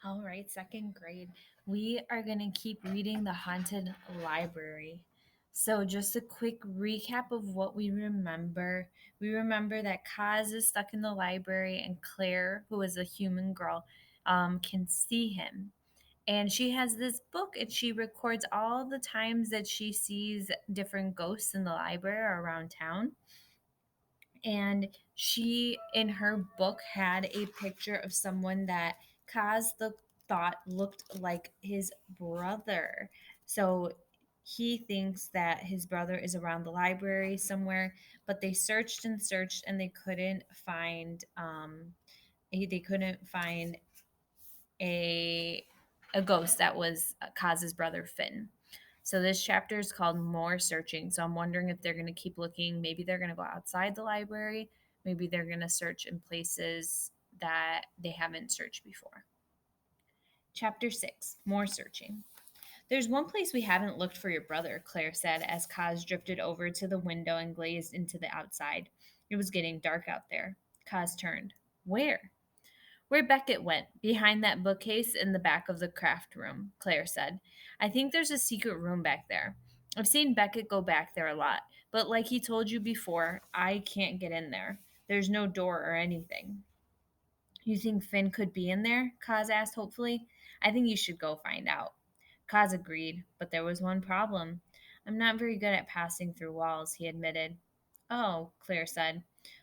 All right, second grade. We are going to keep reading The Haunted Library. So, just a quick recap of what we remember. We remember that Kaz is stuck in the library, and Claire, who is a human girl, can see him. And she has this book, and she records all the times that she sees different ghosts in the library or around town. And she in her book had a picture of someone that thought looked like his brother. So he thinks that his brother is around the library somewhere, but they searched and searched and they couldn't find a a ghost that was Kaz's brother Finn. So this chapter is called More Searching. So I'm wondering if they're going to keep looking. Maybe they're going to go outside the library. Maybe they're going to search in places that they haven't searched before. Chapter 6, More Searching. There's one place we haven't looked for your brother, Claire said as Kaz drifted over to the window and gazed into the outside. It was getting dark out there. Kaz turned. Where? Where Beckett went, behind that bookcase in the back of the craft room, Claire said. I think there's a secret room back there. I've seen Beckett go back there a lot, but like he told you before, I can't get in there. There's no door or anything. You think Finn could be in there? Kaz asked hopefully. I think you should go find out. Kaz agreed, but there was one problem. I'm not very good at passing through walls, he admitted. Oh, Claire said.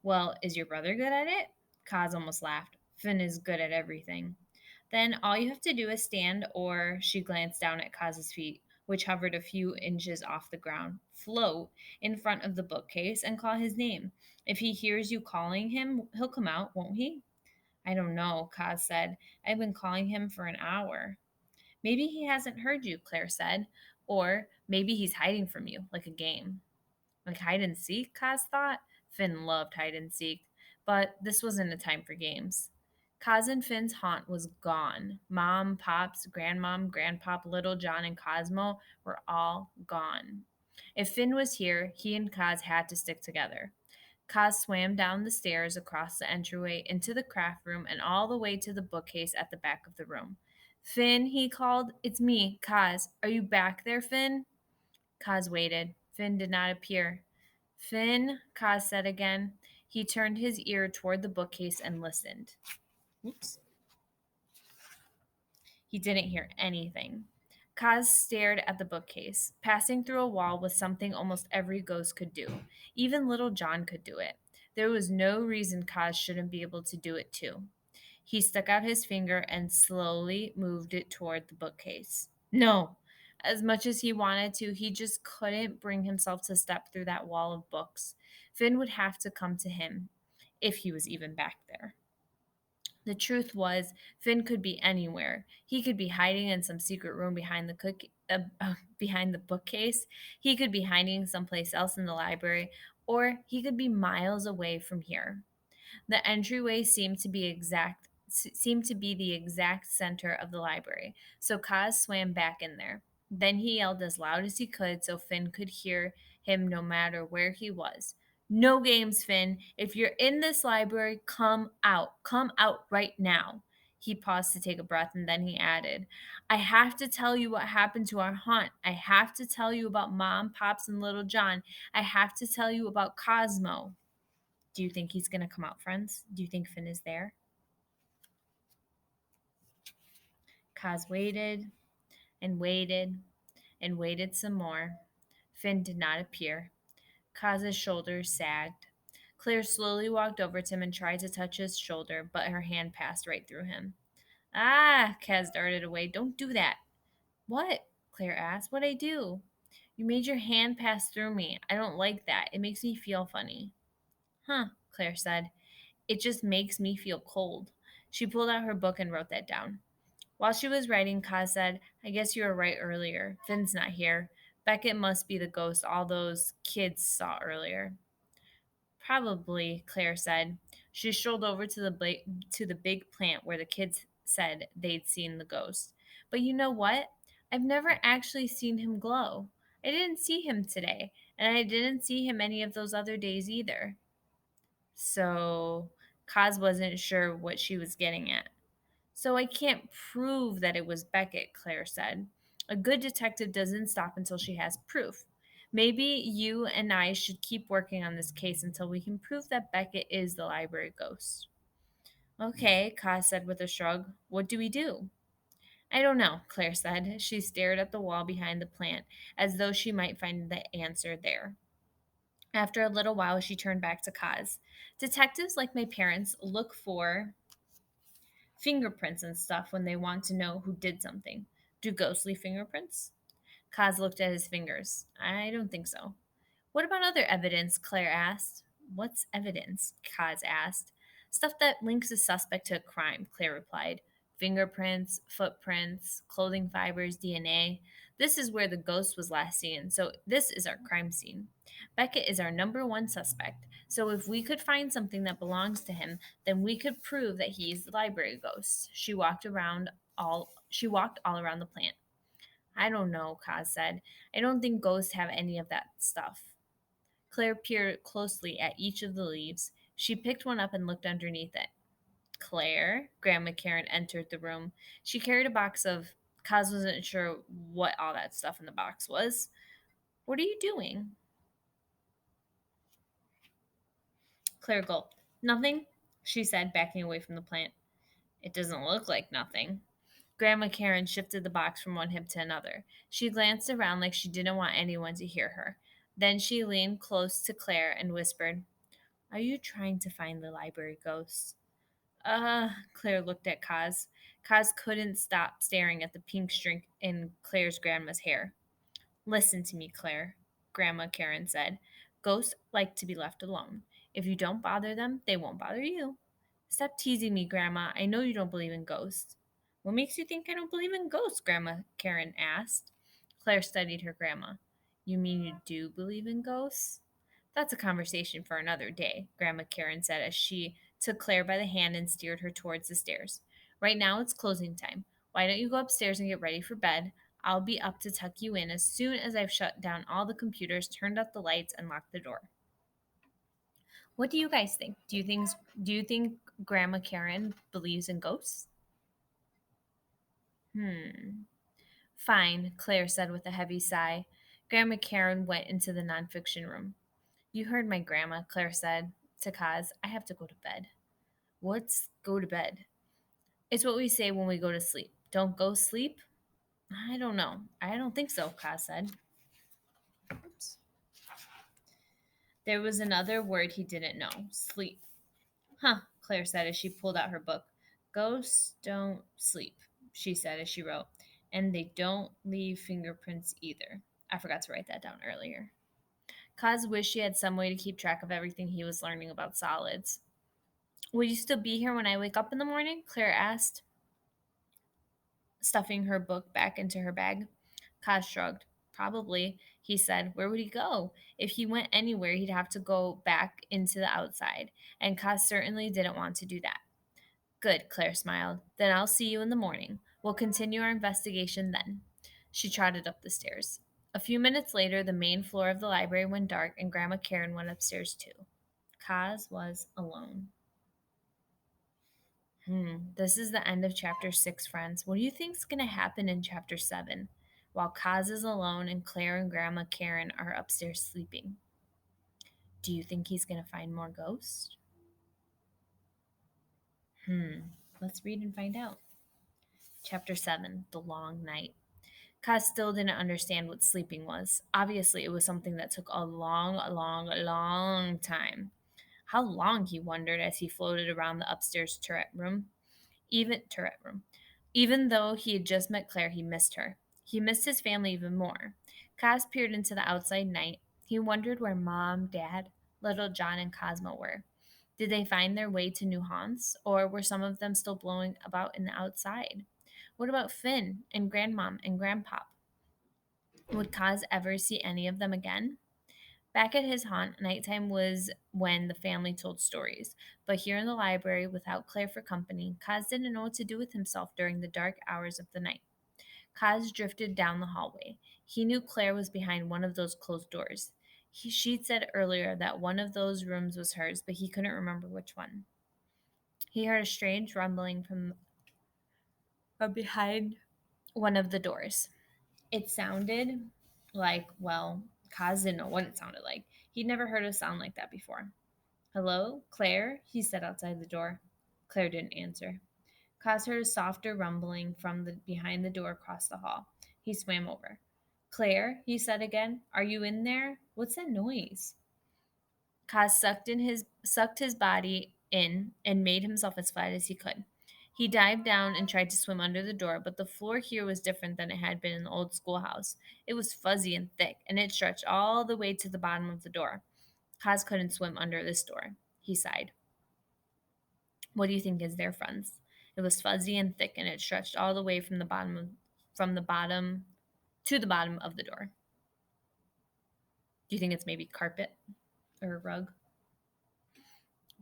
Well, is your brother good at it? Kaz almost laughed. Finn is good at everything. Then all you have to do is stand, or she glanced down at Kaz's feet, which hovered a few inches off the ground, float in front of the bookcase and call his name. If he hears you calling him, he'll come out, won't he? I don't know, Kaz said. I've been calling him for an hour. Maybe he hasn't heard you, Claire said. Or maybe he's hiding from you, like a game. Like hide and seek, Kaz thought. Finn loved hide and seek, but this wasn't a time for games. Kaz and Finn's haunt was gone. Mom, Pops, Grandmom, Grandpop, Little John, and Cosmo were all gone. If Finn was here, he and Kaz had to stick together. Kaz swam down the stairs across the entryway into the craft room and all the way to the bookcase at the back of the room. Finn, he called. It's me, Kaz. Are you back there, Finn? Kaz waited. Finn did not appear. Finn, Kaz said again. He turned his ear toward the bookcase and listened. Oops. He didn't hear anything. Kaz stared at the bookcase. Passing through a wall was something almost every ghost could do. Even little John could do it. There was no reason Kaz shouldn't be able to do it too. He stuck out his finger and slowly moved it toward the bookcase. No! As much as he wanted to, he just couldn't bring himself to step through that wall of books. Finn would have to come to him, if he was even back there. The truth was, Finn could be anywhere. He could be hiding in some secret room behind the bookcase. He could be hiding someplace else in the library, or he could be miles away from here. The entryway seemed to be the exact center of the library, so Kaz swam back in there. Then he yelled as loud as he could so Finn could hear him no matter where he was. No games, Finn. If you're in this library, come out. Come out right now. He paused to take a breath and then he added, I have to tell you what happened to our haunt. I have to tell you about Mom, Pops, and Little John. I have to tell you about Cosmo. Do you think he's going to come out, friends? Do you think Finn is there? Kaz waited and waited and waited some more. Finn did not appear. Kaz's shoulders sagged. Claire slowly walked over to him and tried to touch his shoulder, but her hand passed right through him. Ah, Kaz darted away. Don't do that. What? Claire asked. What'd I do? You made your hand pass through me. I don't like that. It makes me feel funny. Huh, Claire said. It just makes me feel cold. She pulled out her book and wrote that down. While she was writing, Kaz said, I guess you were right earlier. Finn's not here. Beckett must be the ghost all those kids saw earlier. Probably, Claire said. She strolled over to the big plant where the kids said they'd seen the ghost. But you know what? I've never actually seen him glow. I didn't see him today, and I didn't see him any of those other days either. So Kaz wasn't sure what she was getting at. So I can't prove that it was Beckett, Claire said. A good detective doesn't stop until she has proof. Maybe you and I should keep working on this case until we can prove that Beckett is the library ghost. Okay, Ka said with a shrug. What do we do? I don't know, Claire said. She stared at the wall behind the plant, as though she might find the answer there. After a little while, she turned back to Kaz. Detectives, like my parents, look for fingerprints and stuff when they want to know who did something. Do ghosts leave fingerprints? Kaz looked at his fingers. I don't think so. What about other evidence? Claire asked. What's evidence? Kaz asked. Stuff that links a suspect to a crime, Claire replied. Fingerprints, footprints, clothing fibers, DNA. This is where the ghost was last seen, so this is our crime scene. Beckett is our number one suspect, so if we could find something that belongs to him, then we could prove that he's the library ghost. She walked all around the plant. I don't know, Kaz said. I don't think ghosts have any of that stuff. Claire peered closely at each of the leaves. She picked one up and looked underneath it. Claire, Grandma Karen entered the room. She carried a box of. Kaz wasn't sure what all that stuff in the box was. What are you doing? Claire gulped. Nothing, she said, backing away from the plant. It doesn't look like nothing. Grandma Karen shifted the box from one hip to another. She glanced around like she didn't want anyone to hear her. Then she leaned close to Claire and whispered, Are you trying to find the library ghost? Claire looked at Kaz. Kaz couldn't stop staring at the pink string in Claire's grandma's hair. Listen to me, Claire, Grandma Karen said. Ghosts like to be left alone. If you don't bother them, they won't bother you. Stop teasing me, Grandma. I know you don't believe in ghosts. What makes you think I don't believe in ghosts? Grandma Karen asked. Claire studied her grandma. You mean you do believe in ghosts? That's a conversation for another day, Grandma Karen said as she took Claire by the hand and steered her towards the stairs. Right now it's closing time. Why don't you go upstairs and get ready for bed? I'll be up to tuck you in as soon as I've shut down all the computers, turned out the lights, and locked the door. What do you guys think? Do you think Grandma Karen believes in ghosts? Hmm. Fine, Claire said with a heavy sigh. Grandma Karen went into the nonfiction room. You heard my grandma, Claire said to Kaz. I have to go to bed. What's go to bed? It's what we say when we go to sleep. Don't go sleep? I don't know. I don't think so, Kaz said. Oops. There was another word he didn't know. Sleep. Huh, Claire said as she pulled out her book. Ghosts don't sleep, she said as she wrote. And they don't leave fingerprints either. I forgot to write that down earlier. Kaz wished she had some way to keep track of everything he was learning about solids. Will you still be here when I wake up in the morning? Claire asked, stuffing her book back into her bag. Kaz shrugged. Probably, he said. Where would he go? If he went anywhere, he'd have to go back into the outside, and Kaz certainly didn't want to do that. Good, Claire smiled. Then I'll see you in the morning. We'll continue our investigation then. She trotted up the stairs. A few minutes later, the main floor of the library went dark, and Grandma Karen went upstairs too. Kaz was alone. This is the end of chapter 6, friends. What do you think's going to happen in chapter 7? While Kaz is alone and Claire and Grandma Karen are upstairs sleeping. Do you think he's going to find more ghosts? Let's read and find out. Chapter 7, The Long Night. Kaz still didn't understand what sleeping was. Obviously, it was something that took a long time. How long, he wondered as he floated around the upstairs turret room. Even though he had just met Claire, he missed her. He missed his family even more. Kaz peered into the outside night. He wondered where Mom, Dad, Little John, and Cosmo were. Did they find their way to new haunts, or were some of them still blowing about in the outside? What about Finn and Grandmom and Grandpop? Would Kaz ever see any of them again? Back at his haunt, nighttime was when the family told stories. But here in the library, without Claire for company, Kaz didn't know what to do with himself during the dark hours of the night. Kaz drifted down the hallway. He knew Claire was behind one of those closed doors. She'd said earlier that one of those rooms was hers, but he couldn't remember which one. He heard a strange rumbling from from behind one of the doors. It sounded like, well, Kaz didn't know what it sounded like. He'd never heard a sound like that before. Hello, Claire? He said outside the door. Claire didn't answer. Kaz heard a softer rumbling from the behind the door across the hall. He swam over. Claire, he said again, are you in there? What's that noise? Kaz sucked his body in and made himself as flat as he could. He dived down and tried to swim under the door, but the floor here was different than it had been in the old schoolhouse. It was fuzzy and thick, and it stretched all the way to the bottom of the door. Kaz couldn't swim under this door. He sighed. What do you think is there, friends? It was fuzzy and thick, and it stretched all the way from the bottom to the bottom of the door. Do you think it's maybe carpet or a rug?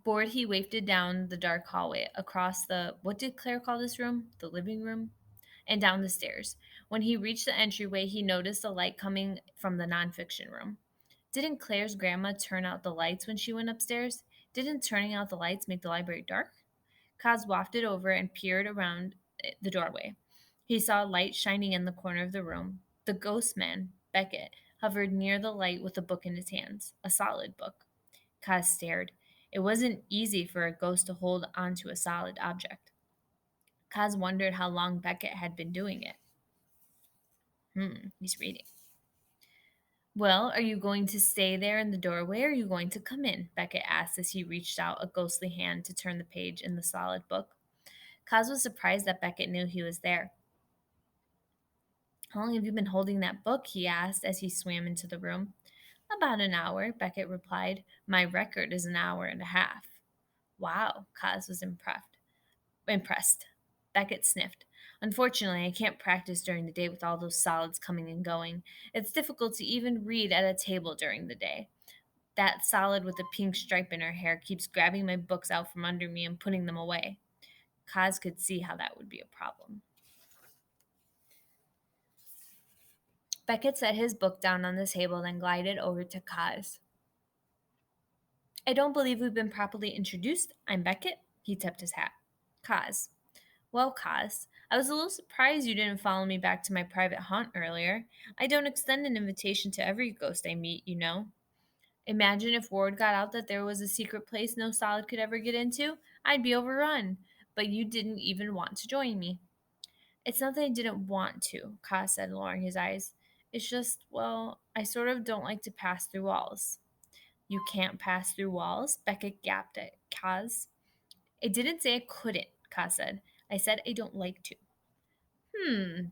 Bored, he wafted down the dark hallway, across the, what did Claire call this room? The living room? And down the stairs. When he reached the entryway, he noticed a light coming from the nonfiction room. Didn't Claire's grandma turn out the lights when she went upstairs? Didn't turning out the lights make the library dark? Kaz wafted over and peered around the doorway. He saw a light shining in the corner of the room. The ghost man, Beckett, hovered near the light with a book in his hands, a solid book. Kaz stared. It wasn't easy for a ghost to hold onto a solid object. Kaz wondered how long Beckett had been doing it. He's reading. Well, are you going to stay there in the doorway or are you going to come in? Beckett asked as he reached out a ghostly hand to turn the page in the solid book. Kaz was surprised that Beckett knew he was there. How long have you been holding that book? He asked as he swam into the room. About an hour, Beckett replied. My record is an hour and a half. Wow, Kaz was impressed. Beckett sniffed. Unfortunately, I can't practice during the day with all those solids coming and going. It's difficult to even read at a table during the day. That solid with the pink stripe in her hair keeps grabbing my books out from under me and putting them away. Kaz could see how that would be a problem. Beckett set his book down on the table, then glided over to Kaz. I don't believe we've been properly introduced. I'm Beckett. He tipped his hat. Kaz. Well, Kaz, I was a little surprised you didn't follow me back to my private haunt earlier. I don't extend an invitation to every ghost I meet, you know. Imagine if word got out that there was a secret place no solid could ever get into. I'd be overrun. But you didn't even want to join me. It's not that I didn't want to, Kaz said, lowering his eyes. It's just, well, I sort of don't like to pass through walls. You can't pass through walls? Beckett gasped at Kaz. I didn't say I couldn't, Kaz said. I said I don't like to.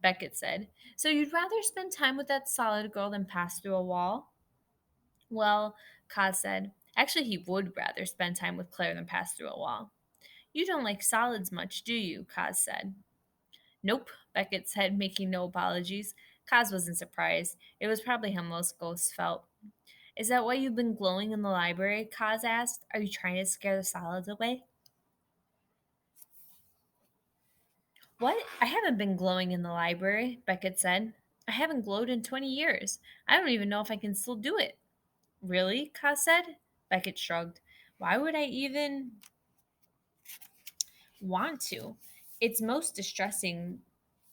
Beckett said. So you'd rather spend time with that solid girl than pass through a wall? Well, Kaz said. Actually, he would rather spend time with Claire than pass through a wall. You don't like solids much, do you? Kaz said. Nope, Beckett said, making no apologies. Kaz wasn't surprised. It was probably how most ghosts felt. Is that why you've been glowing in the library? Kaz asked. Are you trying to scare the solids away? What? I haven't been glowing in the library, Beckett said. I haven't glowed in 20 years. I don't even know if I can still do it. Really? Kaz said. Beckett shrugged. Why would I even want to? It's most distressing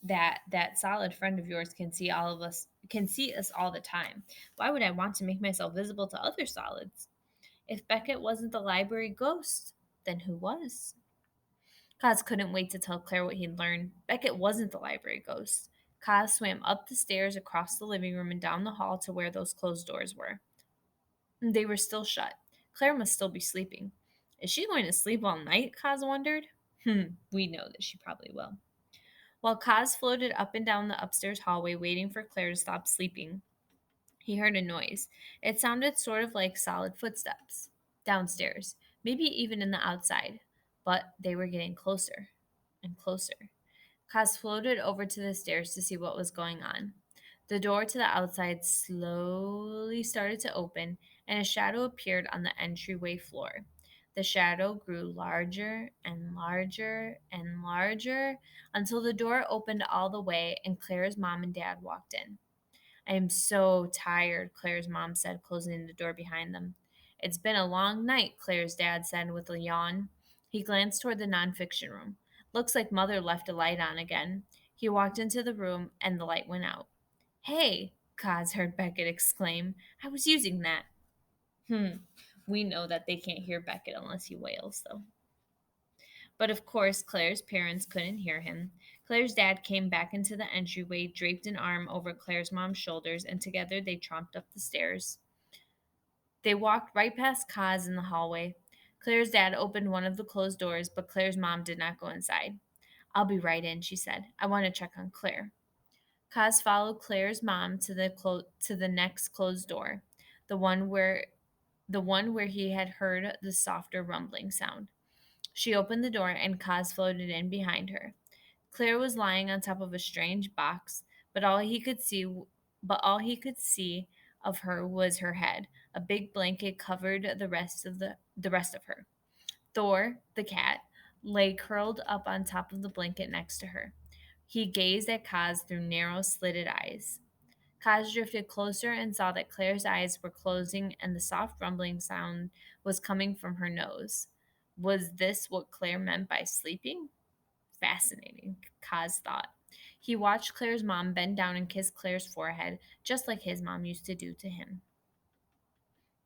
that that solid friend of yours can see us all the time. Why would I want to make myself visible to other solids? If Beckett wasn't the library ghost, then who was? Kaz couldn't wait to tell Claire what he'd learned. Beckett wasn't the library ghost. Kaz swam up the stairs, across the living room, and down the hall to where those closed doors were. They were still shut. Claire must still be sleeping. Is she going to sleep all night? Kaz wondered. We know that she probably will. While Kaz floated up and down the upstairs hallway waiting for Claire to stop sleeping, he heard a noise. It sounded sort of like solid footsteps. Downstairs, maybe even in the outside. But they were getting closer and closer. Kaz floated over to the stairs to see what was going on. The door to the outside slowly started to open, and a shadow appeared on the entryway floor. The shadow grew larger and larger and larger until the door opened all the way and Claire's mom and dad walked in. I am so tired, Claire's mom said, closing the door behind them. It's been a long night, Claire's dad said with a yawn. He glanced toward the nonfiction room. Looks like Mother left a light on again. He walked into the room and the light went out. Hey, Kaz heard Beckett exclaim. I was using that. We know that they can't hear Beckett unless he wails, though. But of course, Claire's parents couldn't hear him. Claire's dad came back into the entryway, draped an arm over Claire's mom's shoulders, and together they tromped up the stairs. They walked right past Kaz in the hallway. Claire's dad opened one of the closed doors, but Claire's mom did not go inside. I'll be right in, she said. I want to check on Claire. Kaz followed Claire's mom to the next closed door, the one where he had heard the softer rumbling sound. She opened the door and Kaz floated in behind her. Claire was lying on top of a strange box, but all he could see of her was her head. A big blanket covered the rest of her. Thor, the cat, lay curled up on top of the blanket next to her. He gazed at Kaz through narrow, slitted eyes. Kaz drifted closer and saw that Claire's eyes were closing and the soft rumbling sound was coming from her nose. Was this what Claire meant by sleeping? Fascinating, Kaz thought. He watched Claire's mom bend down and kiss Claire's forehead, just like his mom used to do to him.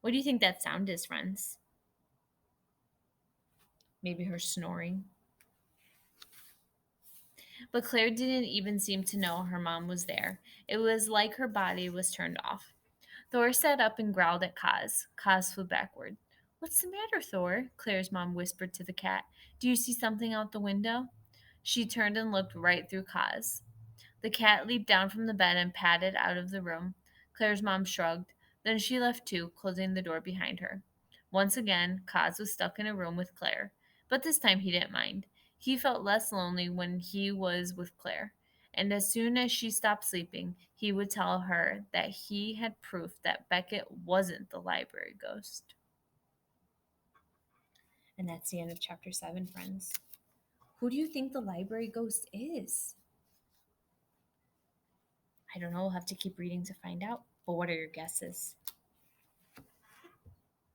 What do you think that sound is, friends? Maybe her snoring. But Claire didn't even seem to know her mom was there. It was like her body was turned off. Thor sat up and growled at Kaz. Kaz flew backward. What's the matter, Thor? Claire's mom whispered to the cat. Do you see something out the window? She turned and looked right through Kaz. The cat leaped down from the bed and padded out of the room. Claire's mom shrugged. Then she left too, closing the door behind her. Once again, Kaz was stuck in a room with Claire. But this time he didn't mind. He felt less lonely when he was with Claire. And as soon as she stopped sleeping, he would tell her that he had proof that Beckett wasn't the library ghost. And that's the end of chapter 7, friends. Who do you think the library ghost is? I don't know. We'll have to keep reading to find out. But what are your guesses?